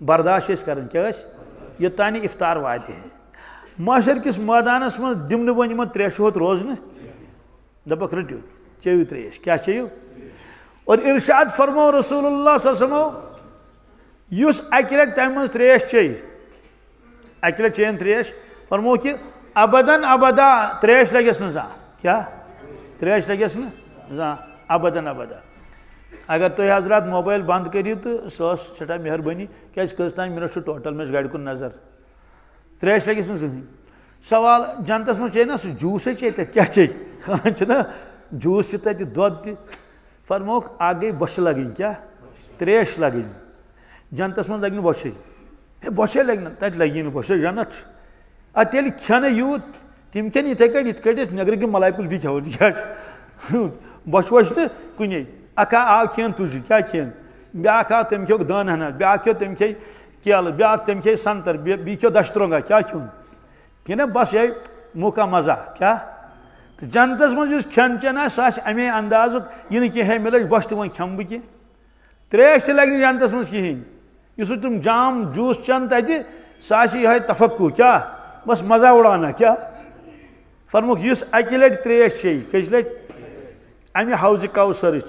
बर्दाश्त कर योतान इफ्तार वात माशर किस मैदानस मं दिम वन त्रेश होत रोजन दपक रटो चेयू त्रेश क्या चेयू और इरशाद फरमो रसूलुल्लाह सल्लल्लाहु अलैहि वसल्लम अकि लट तम त्रेश चे अकि लट चेन त्रेश फरमो कि अबदन अबदा त्रेश लगस न क्या त्रेश लगस न अबदन अबदा अगर तुम हजरात मोबाइल बंद करू तो सह सठा मेहरबानी क्या कतान मिनट टोटल मे गाड़ कुन नजर त्रेश लगिस न सवाल जनतस मे चे ना सह जूस चे क्या चे ना जूस तत दुध फरमोक आ गई बश लगन क्या त्रेश लगन जनतस मज लगे बशे बशे लगन तत लगी बशे जन्नत तेल खेन यूत तम खेन इत नगर की मलाइकुल भी खेव क्या बश वश तो कुन अखा आव खेन तुज क्या खेन ब्या आव तम खो दान हना ब्या खो तम खे केल ब्या तम खे संतर बी खो दशत्रोंगा क्या खून कि बस ये मुका मजा क्या तो जनतस मज खेन चेन सह अमे अंदाज यह कह मे बश तो वो खेम बह त्रेश लगे जनतस मज कहें तुम जाम जूस चन तत सह यह तफक्कु क्या बस मजा उड़ाना क्या फरमुक अकि लट त्रेश चे कज लट अमे हौज कौसर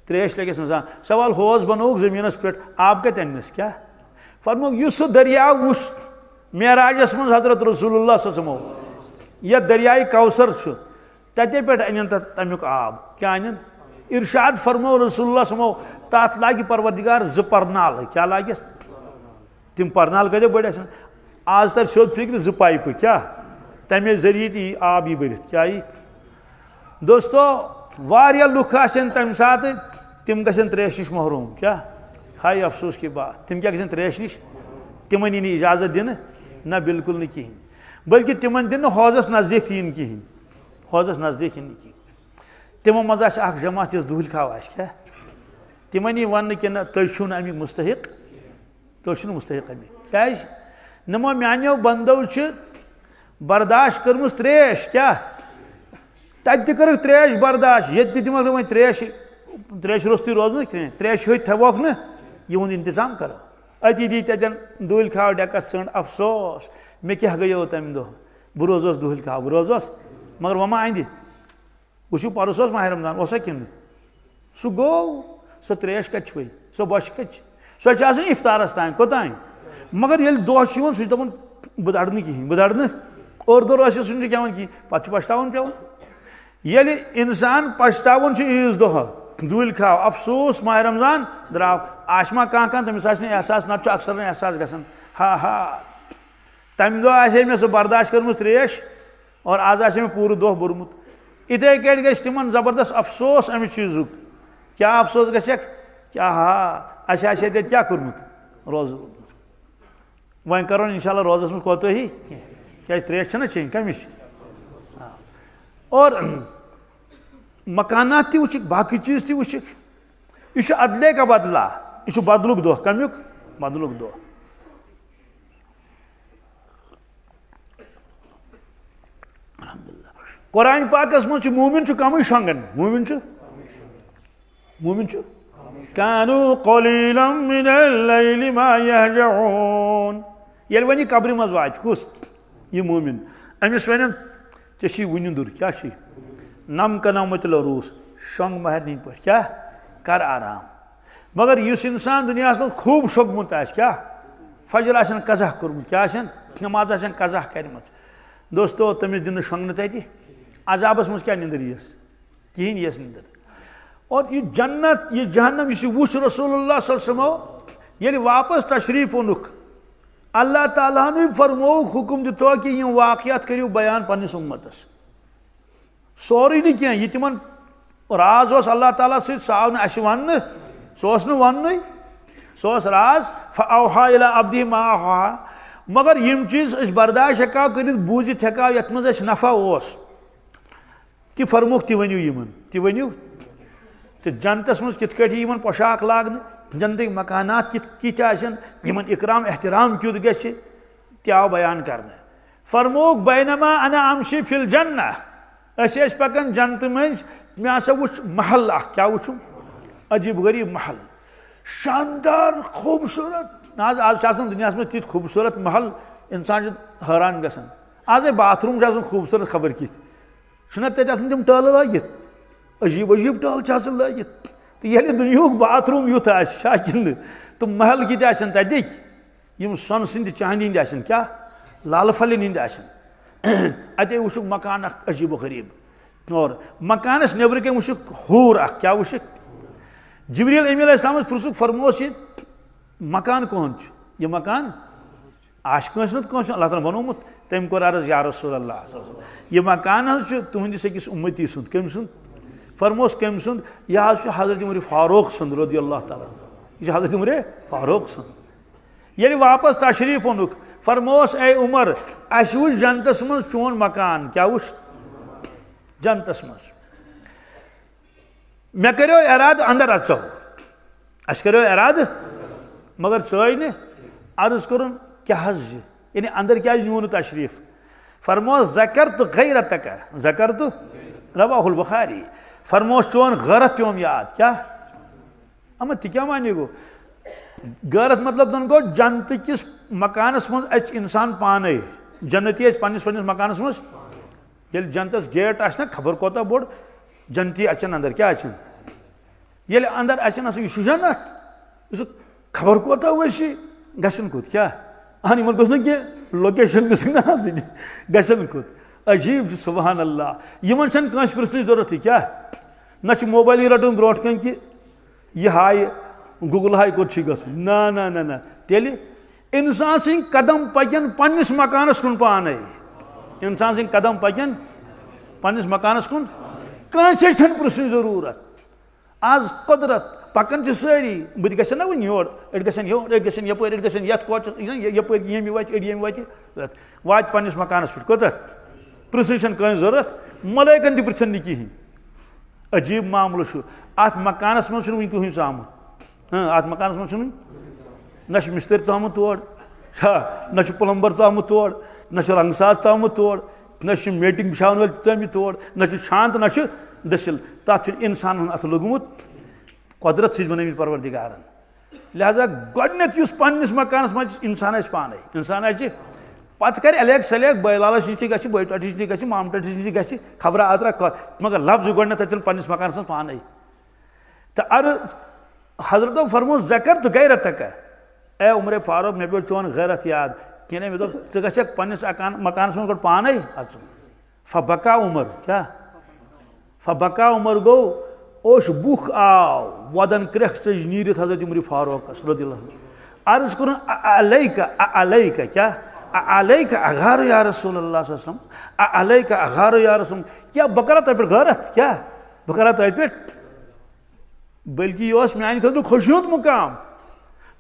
त्रेश लगे सवाल होज बनोक जमीनस पे आब कत अनस क्या फरमुक सह दरिया वुश मेराजस मज हजरत रसूलुल्लाह सल्लल्लाहु अलैहि वसल्लम यह दरियाई कौसर तते पे अन तमुक आब क्या अन इरशाद फरमो रसूलुल्लाह सल्लल्लाहु अलैहि वसल्लम तथ लाग परवरदिगार ज परनाल क्या लागस तिम परनाल कदे बड़ आज तर सोद फिक्र ज पाइप क्या तमे जरिए आब यह भर क्या दोस्तों वारिया लुख आसन तम सात तिम गसन त्रेश नश महरूम क्या हाय अफसोस की बात तिम क्या गसन त्रेश नश तिमन यी इजाजत दिन ना बिल्कुल न कहें बल्कि तिमन दिन हौजस नजदीक तीन कहें हौजस नजदीक कहें तिमो मज जमात यस दुहल खाव क्या तिमन यी वन कि तुम अमिक मुस्तहिक तुम मुस्तहिक अमिक क्या नमो मानो बंदो बर्दाश्त कर्म त्रेश क्या तत कर त्रेश बर्दाश्त ये तमो वो त्रेश त्रेश रोस्ती रोज ना त्रेश हथ थवोक न यह इंतजाम करो अति दी तन दुहल खाव डेकस च अफसोस मे क्या गयो तम दह बह रोजस दुहल खाव बह रोजस मगर वह मा अंद वो परस माह रमजान ओसा कि सह गो सह त्रेश कत सह बश कत सह इफ्तारस तान कोतान मगर ये दह सह दपान बह दड़ कहें बह दड़ और दो रोस सुन क्या कहें पे पछतावन पे ये इंसान पछतावन ईज दह दुहल खाव अफसोस माह रमजान द्राव आशमा कह तमिस एहसास नत अक्सर एहसास गसान हा हा तम दह मे सह बर्दाश्त कर्म त्रेश और आज मे पूरे दह बुरमुत इथे कट गि तिमन जबरदस्त अफसोस अमि चीज़ क्या अफसोस गक क्या हा असे क्या कर्मुत रोज वन करो इंशाल्लाह रोजस मज कोताही क्या त्रेश ना चेन कमिश और मकानात ती वुचिक बाकी चीज ती वुचिक यह अदले का बदला यह बदलुक दह कमुक बदलुक दह कुरान पाकस मज मोमिन कम शंगन मोमिन कानू कलीलन मिनल लैलि मा यहजऊन ये वन कब्र मज वात कुस यह मोमिन अमिस वन चे वुनिंदुर क्या नम कनामत रूस शंग महरनी पे क्या कर आराम मगर इस इंसान दुनिया में खूब शोगमुत क्या फजर आसन कज़ा कर्मुत क्या नमाज आसन कज़ा कर्म दोस्तों तमिस दिन शंगन तति अजाबस मज क्या निंदर यस कहें यस निंदर और ये जन्नत ये जहन्नम यह वुच रसूलुल्लाह सल्लल्लाहु अलैहि वसल्लम ये वापस तशरीफ ओनुक अल्लाह ताला ने फरमो हुक्म दितो कि यह वाक़ियात करियो बयान पन्निस उम्मतस सोरी न क्या यह तिमन राज अल्लाह ताला सह आव न अस वन सह वन सह राज फअौहा इला अब्दी मा औहा मगर यम चीज बर्दाश्त हेकाव कर बूजित हेकाव यथ मज नफा कि फरमुक ती वनु तो जनतस मज कित कन पोशाक लागन जन्नत मकानात कित यमन इकराम एहतराम क्युत गि आव बयान कर फरमुक बैनमा अना अमशी फिल जन्ना पकन जन्नत मज मे हसा वुच महल क्या वुचुम अजीब गरीब महल शानदार खूबसूरत आज दुनिया में तीत खूबसूरत महल इंसान हैरान गसान आज बाथरूम खूबसूरत खबर कि तम टल लगित अजीब अजीब टल लगित तो ये दुनिया बाथरूम युथ शाकिल तो महल कत तक सोन सद चांदी हंद क्या लाल फल हंद अते वुक मकान अजीब गरीब और मकानस नबर कन वुक हूर क्या वुक जिब्रील अमीन अलैहिस्सलाम पुरुष फरमोस ये मकान कौन यह मकान आश कस अल्लाह ताला बनोमुत तम कोर अर्ज या रसूल अल्लाह यह मकान तुहंदिस अकिस उम्मती सुंद कम सुंद फरमोस कम सुंद यह हजरत उमर फारूक सुंद रदी अल्लाह ताला यह हजरत उमर फारूक सुंद ये वापस तशरीफ ओनुक फरमोस ए उमर अस वुच जन्नतस मज चोन मकान क्या वुच जन्नतस मज मे करो इराद अंदर अचो अस करो इराद मगर चय न अर्ज कर क्या यानी अंदर क्या न्यून तशरीफ फरमोस जकर तो गैरतक जकर तो रवाहुल बुखारी फरमोस चोन गैरत प्योम याद क्या अमत क्या माने गो गैरत मतलब तन गो जन्नत किस मकानस मज अच इंसान पाने जन्नती पन्निस पन्निस मकानस मज ये जन्नतस गेट आना खबर कोता बोड़ जन्नती अचन अंदर क्या अचन ये अंदर अचन यह जन्नत यह खबर कोता वैसी गसन कुत क्या अहन इन गोस कह लोकेशन गसन कुत अजीब सुबहान अल्लाह इन कस पृन जरूरत क्या न मोबाइल रटन ब्रो कन कि यह हाय गूगल हाय कोत ना ना ना ना तेल इंसान सं कदम पकन पन्निस मकानस कुन पाने इंसान सं कदम पकन पन्निस मकानस कुन कंसे पृन जरूरत आज कुदरत पकन सारी बह गसा ना वन योर अड़ गन योर अड़ गन यप अड़ गन ये कोच यप यम वत वात पन्निस मकानस पे कुदरत पृन कह जरूरत मलैकन तृन कहें अजीब मामल अत मकानस मज वन कहें आमुत अत मकानस मज न मिस्त्री आमुत तोड़ न प्लम्बर आमुत तोड़ न रंगसाज आमुत तोड़ न मेटिंग बिछावन वल आमुत तोड़ न शांत न दसिल तथ इंसान अथ लोगमुत कुदरत सि बनमित परवरदिगारन लिहाजा गोडनेथ युस पन्निस मकानस मज इंसान पाने इंसान पत कर अलग सलेग बैलालस नश ग बैटस नश ग मामटस नश ग खबर अतरा मगर लफ्ज गोडनेथ पन्निस मकानस मज पाने तो अर्ज हजरत फरमो जकर तो गैरतक ए उमर फारूक मे पे चोन गैरत याद कह मे दोप गक पन्निस मकानस मज पाने अचुन फबका उमर क्या फबका उमर गो ओश बुख आव वदन क्रख सज नीरित हजरत उमर फारूक अर्ज कर अलैक क्या अलैक अगार या रसूल अल्लाह अलैक अगार या रसूल क्या बह कर तह पे गैरत क्या बह कर तह पे बल्कि यह मान खुद खुशियुंद मुकाम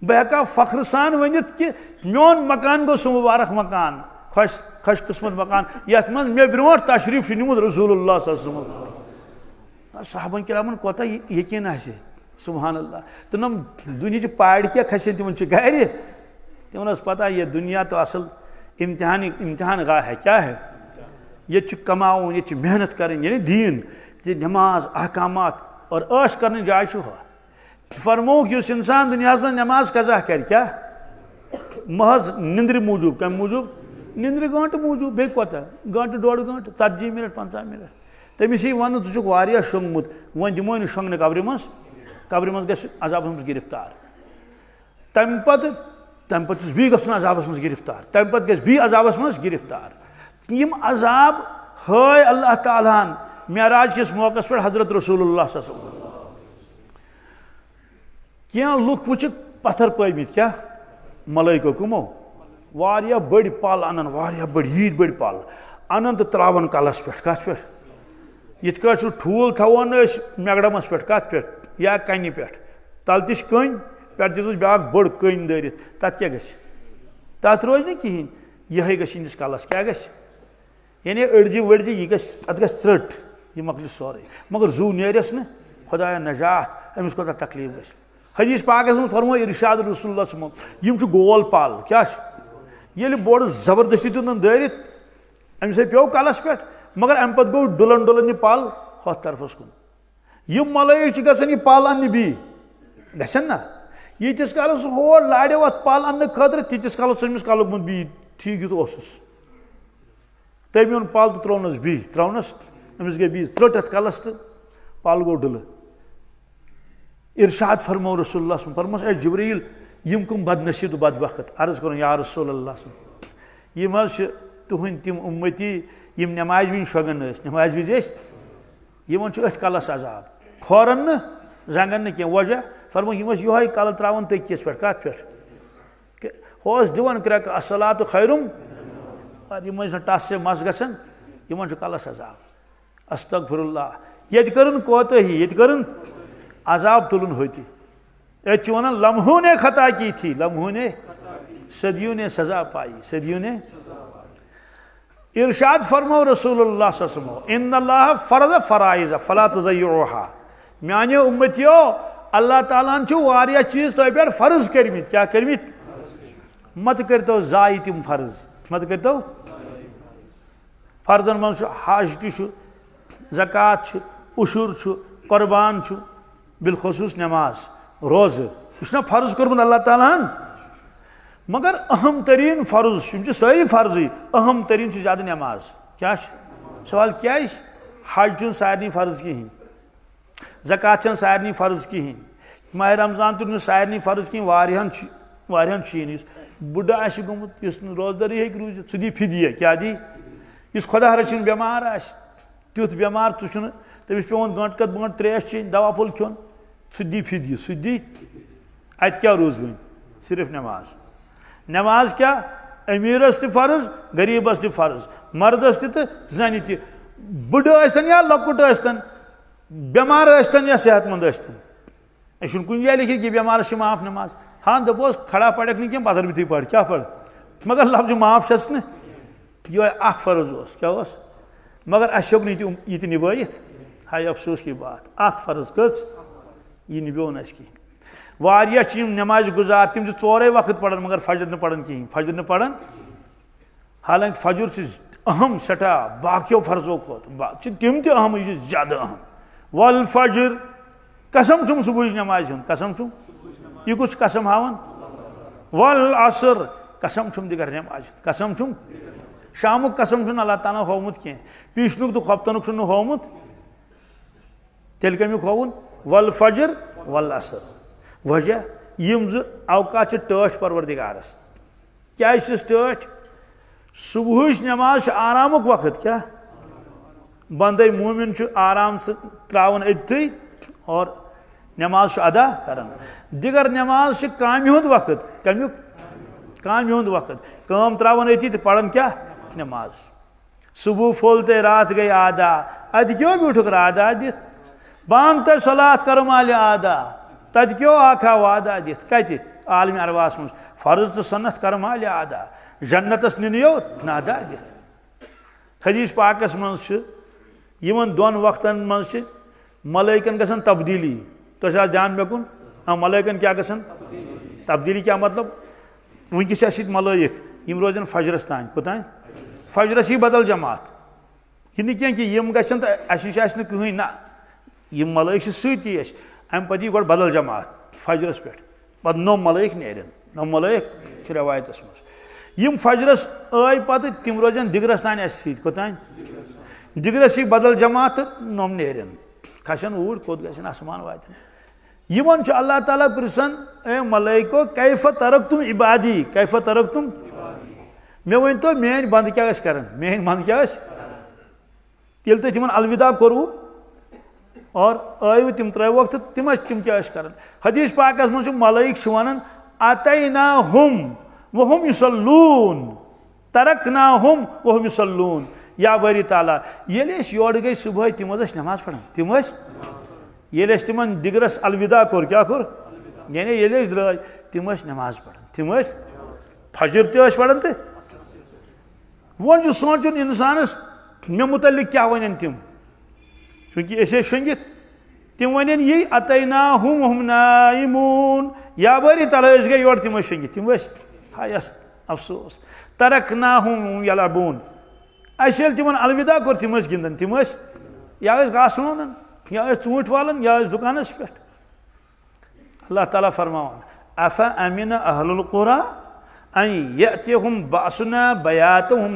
बह हेका फख्र सान वनित कि मोन मकान गो सह मुबारक मकान खुश खुश किस्मत मकान यथ मन मे ब्रो तशरीफ निमुत रसूलुल्लाह साहबन किरामन कोता यकीन आसे सुभान अल्लाह तो नम दुनिया पाड़ क्या खसन तिमन गर तिमन पता यह दुनिया तो असल इम्तिहान गाह है क्या है ये कमाउन ये मेहनत करें यानी दीन ये नमाज अहकामात और ऐश करने जाय फरमोक युस इंसान दुनिया में नमाज कजा कर क्या महज निंद्र मूजूब कम मूजूब निंद्र गंट मूजूब बे कोता गंट 1.5 घंटे 40 मिनट 50 मिनट तमिस वन ज़ुक शोंगमुत वन दिमो नो शोंगने कब्र मज गस अजाब मज गिरफ्तार तम पत बी गसन अजाबस मज गिरफ्तार तम पत गस बी अजाबस मज गिरफ्तार यम अजाब हाय अल्लाह तालान मेराज किस मौकस पे हजरत रसूलुल्लाह सल्लल्लाहु अलैहि वसल्लम क्या लुक वुच पत्थर पैमित क्या मलाइको कुमो वारिया बड़ पल अनन वारिया बड़ यीद बड़ पल अनन तो त्रावन कलस पे कत पे यथ कह ठूल थवान मेगडमस पे कत पे या कन पे तल तश कन पे दिस ब्या बड़ कन दरित तथ क्या तथ रोज न कहें यह गस कलस क्या गस यानी अड़जी वड़जी यह अत गट यह मकल सोरे मगर जू नेरस न खुदाया नजात अमिस कोता तकलीफ गस हदीस पाकस में फरमो इरशाद रसूलुल्लाह यम गोल पल क्या ये बोड़ जबरदस्ती तुन दरित अमिस पे कलस पे मगर अम पे गो डुलन डुलन यह पल हथ तरफस कुन यम मलाइक गसन यह पल अन्य बी गसन ना यीतिस कालस हो लाड़ो अत पल अन्न खतर तीतिस कालस अमिस कलुक मुन बी ठीक युत ओसुस तम ओन पल तो त्रोनस बी त्रोनस अमिस गई बी त्रोट अत कलस तो पल गो डुल इरशाद फरमो रसूलुल्लाह फरमोस ए जिब्रील यम कुम बदनसीब तो बदबख्त अर्ज कर या रसूलुल्लाह यम तुहन तिम उम्मती यम नमाज विन शोगन नमाज विज यमन अथ कलस अजाब खोरन न जंगन न क्या वजह फरमो यम यो कल त्रावन तकिस पे कत पे होस दिवन क्रैक अस्सलातु खैरुम यम टस से मस गसन यमन कलस अजाब अस्तगफिरुल्लाह ये करन कोतही ये करन अजाब तुलन होती ये वन लम्हों ने खता की थी लम्हों ने सदियों ने सजा पाई सदियों ने इरशाद फरमो रसूलुल्लाह सल्लल्लाहु अलैहि वसल्लम इन्नल्लाह फरज़ फराइज़ फला तुज़य्युहा म्याने उम्मतियो अल्लाह ताला छु वारिया चीज तो पे फर्ज करमित क्या करमित मत करतो जाय तिम फर्ज मत करतो फर्जन मन हज छु ज़कात छु उशुर छु कुर्बान छु बिलखुसूस नमाज रोज़ यह फर्ज कर्मुत अल्लाह ताला मगर अहम तरीन फर्ज सारी फर्ज अहम तरीन ज्यादा नमाज क्या सवाल क्या हज चुन सारे फर्ज कहें ज़कात चन सारे फर्ज कहें माह रमजान तुन सारे फर्ज कहें वारियान बुढ़ आस गोमुत रोजदारी हे रूज सह दी फिदिया क्या दी इस खुदा रचिन बेमार आस तुथ बेमार तमिस पे गंट कत बंट त्रेश चेन दवा फुल खोन सह दी फिदिया सह दी अत क्या रोज वन सिर्फ नमाज नमाज क्या अमीरस त फर्ज गरीबस त फर्ज मर्दस तो जन त बुढ़ या लकुट बेमार या सेहतमंद यह कुछ जाए लिखित कि बेमारस माफ नमाज हाँ दपोस खड़ा पड़क नहीं पदर भी पढ़ क्या पढ़ मगर लफ्ज माफ छस न यह फर्ज क्या मगर अस ये निभात हाय अफसोस की बात फर्ज कच यह निभो न कहीं वारिया नमाज गुजार तम चोरे वक्त पढ़न मगर फजर न पढ़न कहीं फजर न पढ़न हालांकि फजर अहम सटा बाकियों फर्जों तम अहम यह ज्यादा अहम वल फजर कसम छुम सुबह नमाज हूं कसम छुम यह कुछ कसम हावन वल असर कसम छुम दिगर नमाज कसम छुम शाम कसम छुन अल्लाह ताला होमुत कह पीछनुक तो खपतनुक होमुत तेल कमुक होवन वल फजर वल असर वजह यम अवकात टठ परवरदिगारस क्या टठ सुबह नमाज आरामुक वक्त क्या बंदे मोमिन आराम से त्रावन अतई और नमाज अदा करन दिगर नमाज कामि हुंद वक्त कमुक कामि हुंद वक्त काम त्रावन अती तो पढ़न क्या नमाज सुबह फोल ते रात गई आदा अद क्यों ब्यूठुक आदा दित बांग ते सलात कर माल आदा तद क्यों आखा वादा दित कत आलम अरवास मज फर्ज तो सन्नत कर माल आदा जन्नतस नियो नादा दित हदीस पाकस मज दोन वक्तन मज मलाइकन गसन तब्दीली तो ध्यान मेकुन मलाइकन क्या गसन तब्दीली क्या मतलब वनकस मलाइक यम रोजन फजरस तान कोतान फजरस ही बदल जमात यह नहीं कि यम गसन तो अस कहीं ना यम मलाइक सती अम पे गो बदल जमात फजरस पे पद नो मलाइक नेरन नो मलाइक रवायतस मज यम फजरस आय पत तम रोजन दिगरस तान कोतान दिगरस ही बदल जमात नोम नेरन खसन ऊर कोत गसन आसमान वातन यमन अल्लाह ताला प्रसन ए मलाइको कैफ तरक तुम इबादी कैफ तरक तुम मे वन तो मेन बंद क्या कर मेन बंद क्या ये तुम तिमन अलविदा करू और आयु तम त्रो तो तम क्या कर हदीस पाकस मज मलाइक वन अतैना हम वहुम युसल्लून तरकना हम वहुम युसल्लून या बारी ताला ये योर गई सुबह तम नमाज पढ़ान तम ये तिमन दिगरस अलविदा कोर क्या कोर यानी ये द्राय तम नमाज पढ़ान तम फजर त पढ़ान तो वो सोचुन इंसानस मे मुतलिक क्या वन तम चूंकि ऐसे शंगित तम वन ये अतैना हम नाइमून या बारी ताला गई योर तम शंगित तम हाय अफसोस तरकना हम यलबून अस तिमन अलविदा कोर तम गिंदन तम या घास लोनन या ऊँट वालन या दुकानस पे अल्लाह ताला फरमान अफ़ा अमिन अहलुल क़ुरा अन यअतियहुम बासुना बयातुहुम